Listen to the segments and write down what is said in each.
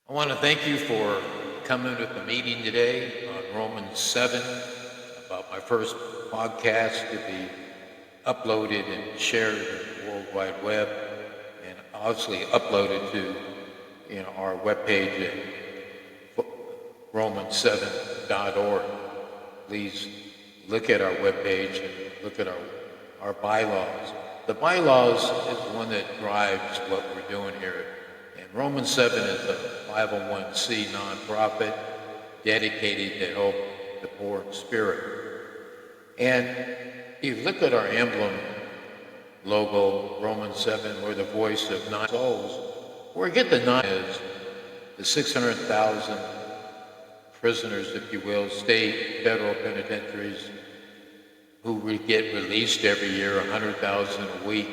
I want to thank you for coming to the meeting today on Romans 7, about my first podcast to be uploaded and shared in the World Wide Web, and obviously uploaded to our webpage at romans7.org. Please look at our webpage and look at our bylaws. The bylaws is the one that drives what we're doing here. And Romans 7 is a 501c nonprofit dedicated to help the poor in spirit. And if you look at our emblem logo, Romans 7, we're the voice of 9 souls. Where we get the 9 is the 600,000 prisoners, if you will, state, federal penitentiaries, who would get released every year, 100,000 a week.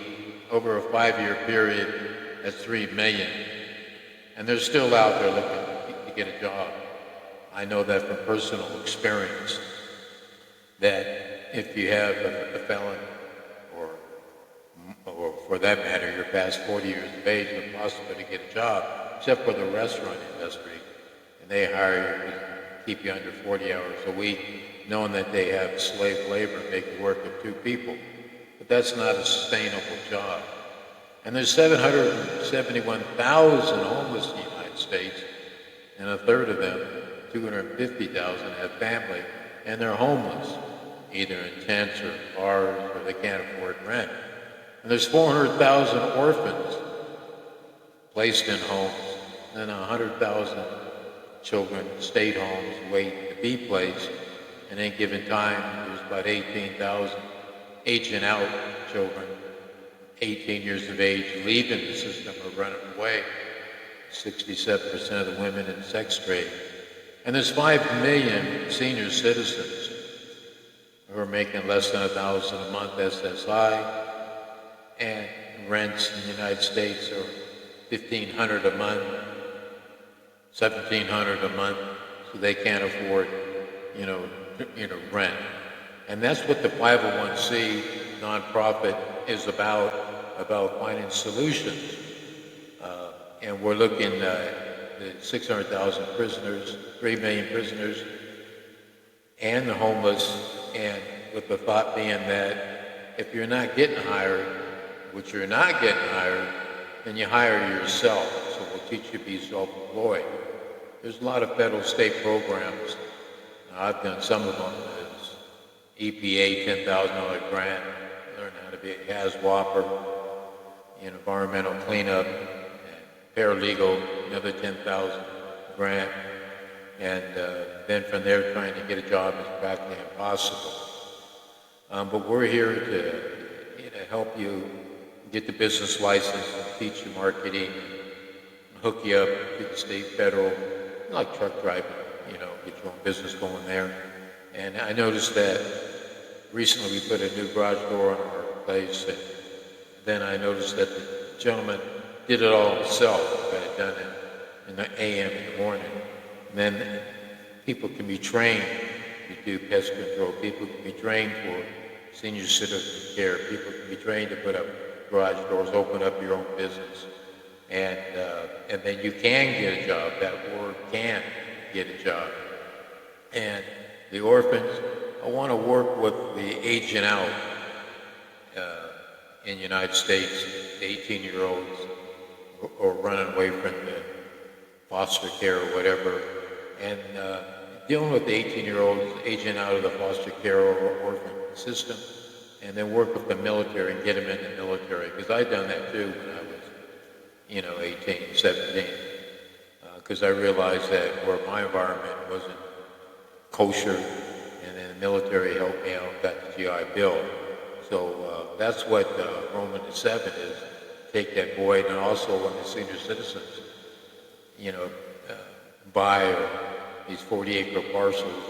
Over a 5-year period, that's 3 million. And they're still out there looking to get a job. I know that from personal experience, that if you have a felon, or for that matter, you're past 40 years of age, it's impossible to get a job, except for the restaurant industry. And they hire you to keep you under 40 hours a week, knowing that they have slave labor and make you work with 2 people. But that's not a sustainable job. And there's 771,000 homeless in the United States, and a third of them, 250,000, have family, and they're homeless, either in tents or bars, or they can't afford rent. And there's 400,000 orphans placed in homes, and 100,000 children in state homes wait to be placed. And at any given time, there's about 18,000 aging out children, 18 years of age, leaving the system or running away. 67% of the women in the sex trade. And there's 5 million senior citizens who are making less than $1,000 a month SSI, and rents in the United States are $1,500 a month, $1,700 a month, so they can't afford, rent. And that's what the 501c nonprofit is about finding solutions. And we're looking at the 600,000 prisoners, 3 million prisoners, and the homeless, and with the thought being that if you're not getting hired, which you're not getting hired, then you hire yourself. So we'll teach you to be self-employed. There's a lot of federal state programs. I've done some of them. There's EPA $10,000 grant, learn how to be a gas whopper, environmental cleanup, and paralegal, another $10,000 grant. And then from there, trying to get a job is practically impossible. But we're here to help you get the business license, teach you marketing, hook you up to the state, federal, like truck driving, get your own business going there. And I noticed that recently we put a new garage door on our place, and then I noticed that the gentleman did it all himself, got it done in the AM in the morning. And then people can be trained to do pest control. People can be trained for senior citizen care. People can be trained to put up garage doors, open up your own business. And then you can get a job. That word can get a job. And the orphans, I want to work with the aging out in the United States, the 18-year-olds or running away from the foster care or whatever, and dealing with the 18-year-olds aging out of the foster care or orphan system, and then work with the military and get them in the military, because I'd done that too when I was 18, 17, because I realized that where my environment wasn't kosher, and then the military helped me out, got the GI Bill. So that's what Romans 7 is, take that void, and also when the senior citizens, buy these 40-acre parcels,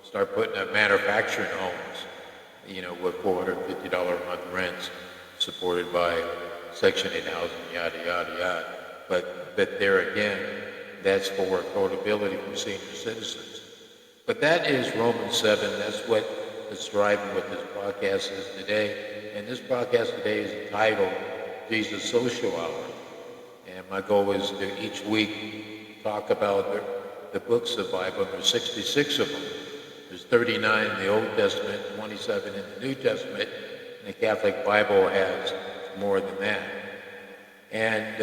start putting up manufacturing homes, with $450 a month rents, supported by Section 8 housing, yada, yada, yada. But there again, that's for affordability for senior citizens. But that is Romans 7. That's what is driving what this podcast is today. And this podcast today is entitled Jesus Social Hour. And my goal is to each week talk about the books of the Bible. There's 66 of them. There's 39 in the Old Testament, 27 in the New Testament, and the Catholic Bible has more than that. And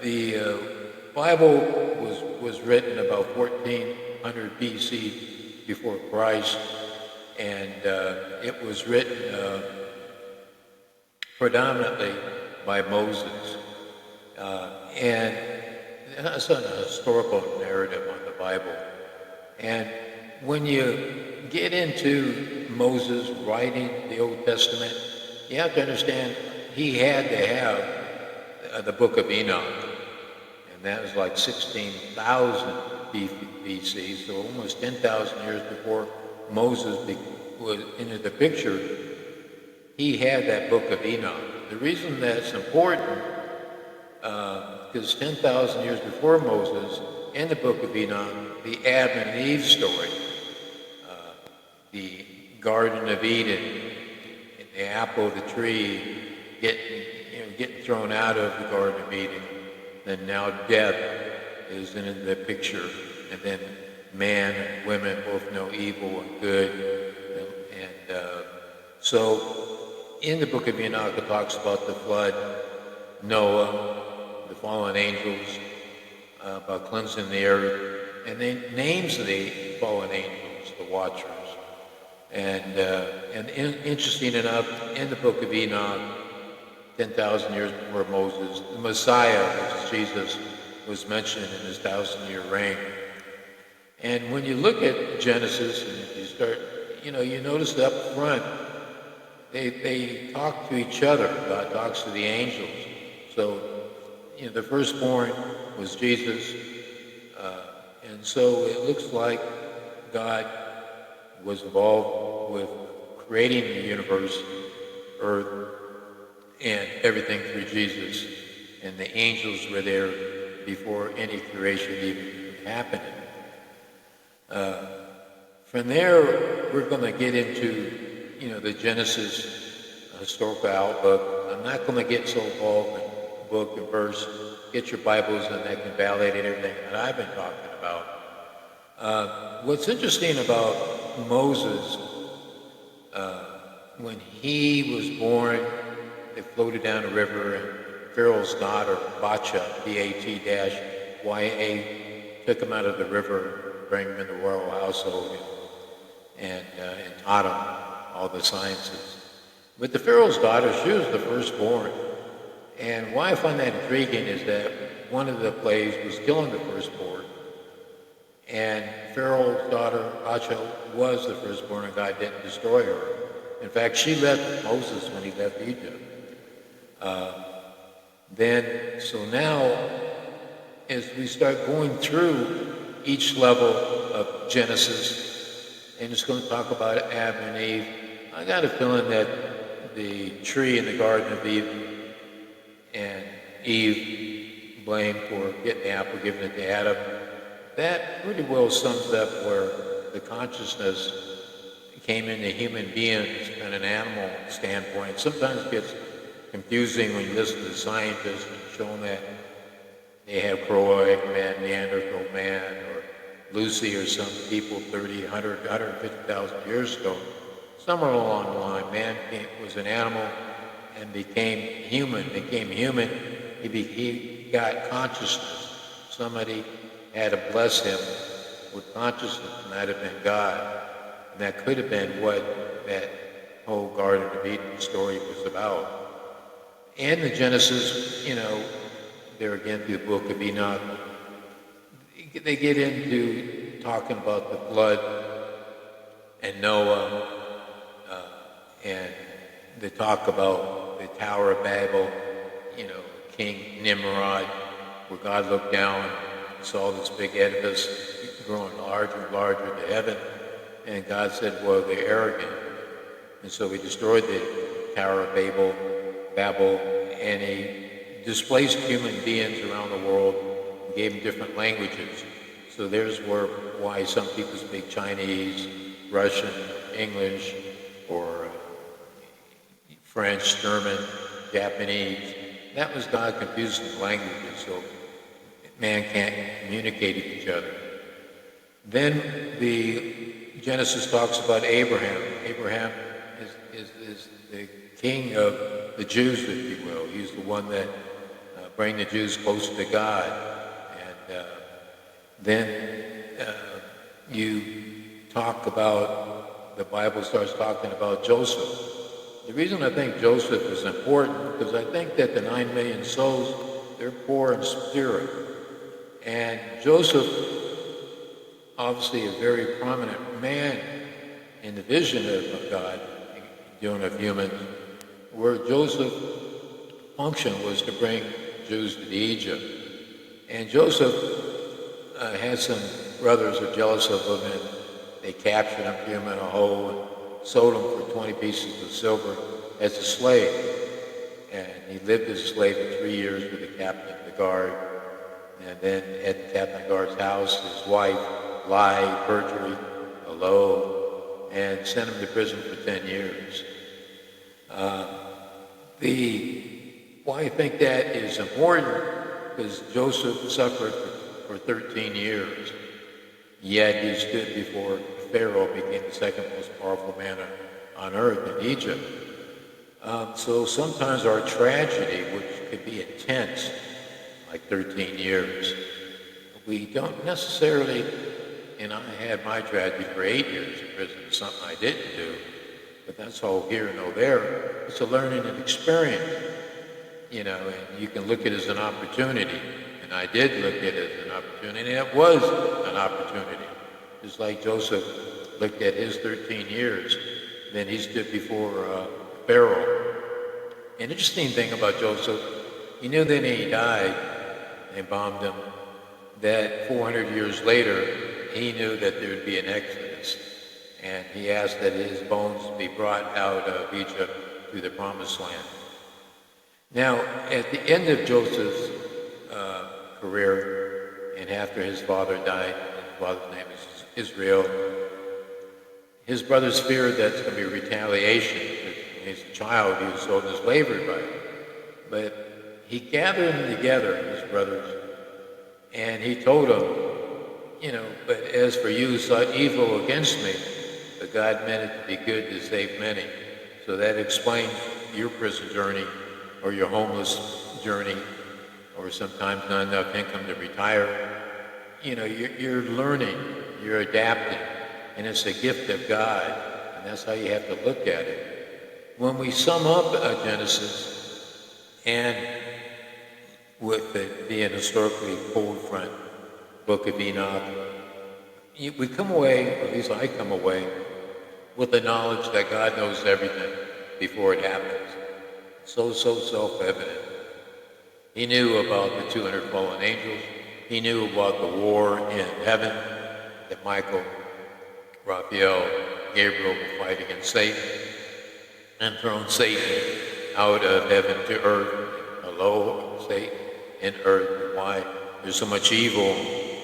the Bible was written about 1400 BC before Christ, and it was written predominantly by Moses. And that's a historical narrative on the Bible. And when you get into Moses writing the Old Testament, you have to understand he had to have the book of Enoch. And that was like 16,000 BC, so almost 10,000 years before Moses was into the picture. He had that book of Enoch. The reason that's important, because 10,000 years before Moses, in the book of Enoch, the Adam and Eve story, the Garden of Eden, and the apple of the tree getting thrown out of the Garden of Eden, and now death is in the picture, and then man and women both know evil and good, and so in the book of Enoch it talks about the flood, Noah, the fallen angels, about cleansing the earth, and then names the fallen angels, the watchers. And interesting enough, in the book of Enoch, 10,000 years before Moses, the Messiah, which is Jesus, was mentioned in his 1,000-year reign. And when you look at Genesis and you start, you notice up front, they talk to each other. God talks to the angels. So, the firstborn was Jesus. And so it looks like God was involved with creating the universe, earth, and everything through Jesus. And the angels were there before any creation even happened. From there, we're going to get into, the Genesis historical outlook. I'm not going to get so involved in book and verse. Get your Bibles and that can validate everything that I've been talking about. What's interesting about Moses, when he was born, they floated down a river, and Pharaoh's daughter, Batya, B-A-T-Y-A, took him out of the river, bring him in the royal household, and taught him all the sciences. But the Pharaoh's daughter, she was the firstborn. And why I find that intriguing is that one of the plagues was killing the firstborn. And Pharaoh's daughter, Batya, was the firstborn, and God didn't destroy her. In fact, she left Moses when he left Egypt. So now, as we start going through each level of Genesis, and it's going to talk about Adam and Eve, I got a feeling that the tree in the Garden of Eden and Eve blamed for getting the apple, giving it to Adam, that pretty well sums up where the consciousness came into human beings from an animal standpoint. Sometimes it gets confusing when you listen to the scientists and show them that they have Croatic man, Neanderthal man, or Lucy or some people 30, 100, 150,000 years ago. Somewhere along the line, man was an animal and became human. He got consciousness. Somebody had to bless him with consciousness, and that had been God. And that could have been what that whole Garden of Eden story was about. And the Genesis, there again through the book of Enoch, they get into talking about the flood and Noah, and they talk about the Tower of Babel, King Nimrod, where God looked down and saw this big edifice growing larger and larger to heaven, and God said, well, they're arrogant. And so he destroyed the Tower of Babel, and he displaced human beings around the world and gave them different languages. So there's why some people speak Chinese, Russian, English, or French, German, Japanese, that was God confusing the languages so man can't communicate with each other. Then the Genesis talks about Abraham. Abraham is the king of the Jews, if you will. He's the one that bring the Jews closer to God. And then you talk about, the Bible starts talking about Joseph. The reason I think Joseph is important, because I think that the 9 million souls, they're poor in spirit. And Joseph, obviously a very prominent man in the vision of God, dealing with humans, where Joseph's function was to bring Jews to Egypt. And Joseph had some brothers who were jealous of him, and they captured him, threw him in a hole, and sold him for 20 pieces of silver as a slave. And he lived as a slave for 3 years with the captain of the guard. And then at the captain of the guard's house, his wife lied, perjury, and sent him to prison for 10 years. Why I think that is important, because Joseph suffered for 13 years, yet he stood before Pharaoh, became the second most powerful man on earth in Egypt. So sometimes our tragedy, which could be intense, like 13 years, we don't necessarily, and I had my tragedy for 8 years in prison, something I didn't do, but that's all here, no there. It's a learning and experience, and you can look at it as an opportunity. And I did look at it as an opportunity, and it was an opportunity. Just like Joseph looked at his 13 years, then he stood before Pharaoh. An interesting thing about Joseph, he knew that when he died, they bombed him, that 400 years later, he knew that there would be an exodus. And he asked that his bones be brought out of Egypt to the Promised Land. Now, at the end of Joseph's career, and after his father died, his father's name is Israel, his brothers feared that it's going to be retaliation. When he's a child, he was sold into slavery by them. But he gathered them together, his brothers, and he told them, but as for you, sought evil against me, but God meant it to be good to save many. So that explains your prison journey, or your homeless journey, or sometimes not enough income to retire. You're learning, you're adapting, and it's a gift of God, and that's how you have to look at it. When we sum up Genesis, and with it being historically cold front, Book of Enoch, we come away, or at least I come away, with the knowledge that God knows everything before it happens. So self-evident. He knew about the 200 fallen angels. He knew about the war in heaven, that Michael, Raphael, Gabriel will fight against Satan and thrown Satan out of heaven to earth. Hello, Satan, and earth. Why? There's so much evil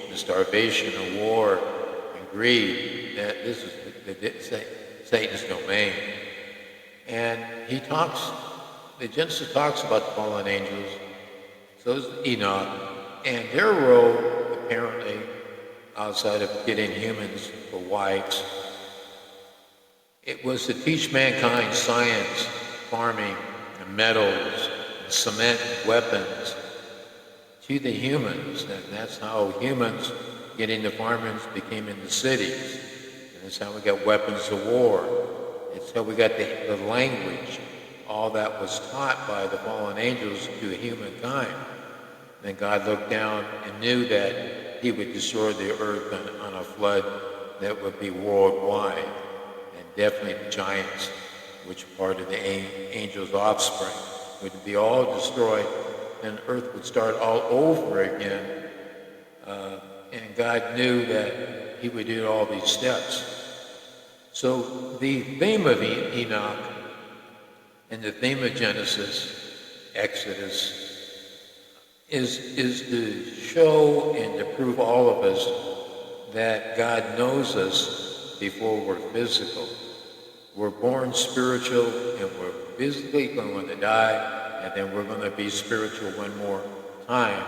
and starvation and war and greed that this is Satan's domain. And the Genesis talks about the fallen angels, so does Enoch, and their role, apparently, outside of getting humans for wives, it was to teach mankind science, farming, and metals, and cement, and weapons to the humans. And that's how humans, getting the farmers, became in the cities. And that's how we got weapons of war. It's how we got the language. All that was taught by the fallen angels to humankind. Then God looked down and knew that he would destroy the earth on a flood that would be worldwide. And definitely the giants, which are part of the angels' offspring, would be all destroyed, and earth would start all over again. And God knew that he would do all these steps. So the theme of Enoch and the theme of Genesis, Exodus, is to show and to prove all of us that God knows us before we're physical. We're born spiritual, and we're physically going to die and then we're going to be spiritual one more time,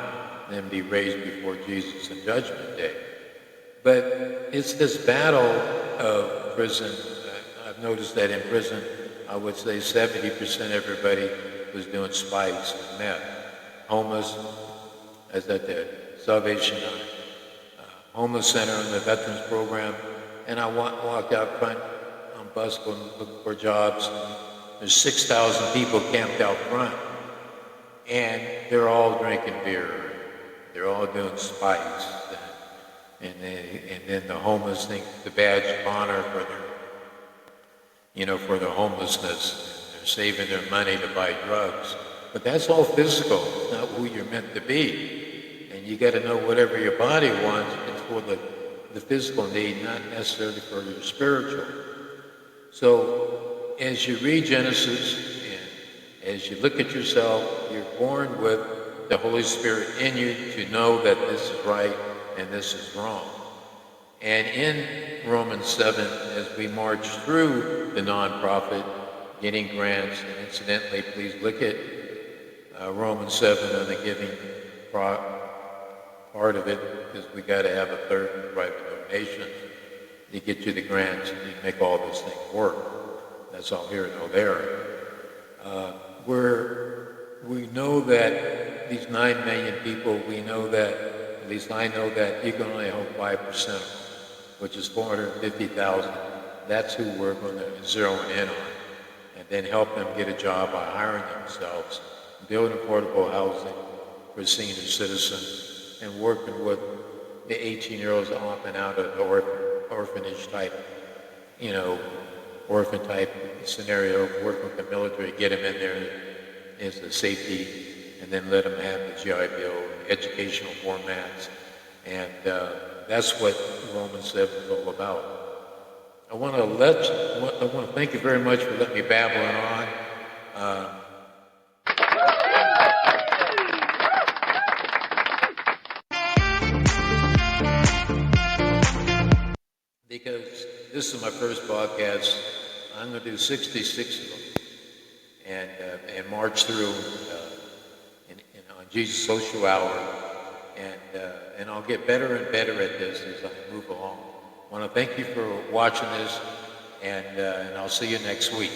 and then be raised before Jesus in Judgment Day. But it's this battle of prison. I've noticed that in prison, I would say 70% everybody was doing spice and meth. Homeless, as at the Salvation Army, homeless center in the Veterans Program, and I walked out front on bus going looking for jobs. There's 6,000 people camped out front, and they're all drinking beer. They're all doing spice, and then the homeless think the badge of honor for their homelessness. They're saving their money to buy drugs, but that's all physical. It's not who you're meant to be, and you got to know whatever your body wants. It's for the physical need, not necessarily for your spiritual. So as you read Genesis and as you look at yourself, you're born with the Holy Spirit in you to know that this is right and this is wrong. And in Romans 7, as we march through the nonprofit, getting grants, and incidentally, please look at Romans 7 on the giving part of it, because we got to have a third in private donations to get you the grants and make all this thing work. That's all here, no there. We know that these 9 million people, we know that, at least I know that you can only help 5%, which is 450,000. That's who we're going to zero in on, and then help them get a job by hiring themselves, building affordable housing for senior citizens, and working with the 18-year-olds off and out of the orphanage type, orphan type scenario, working with the military, get them in there as the safety, and then let them have the GI Bill, educational formats, and that's what Romans 7 is all about. I want to thank you very much for letting me babble on. Because this is my first podcast, I'm going to do 66 of them, and march through on Jesus Social Hour, and I'll get better and better at this as I move along. I want to thank you for watching this, and I'll see you next week.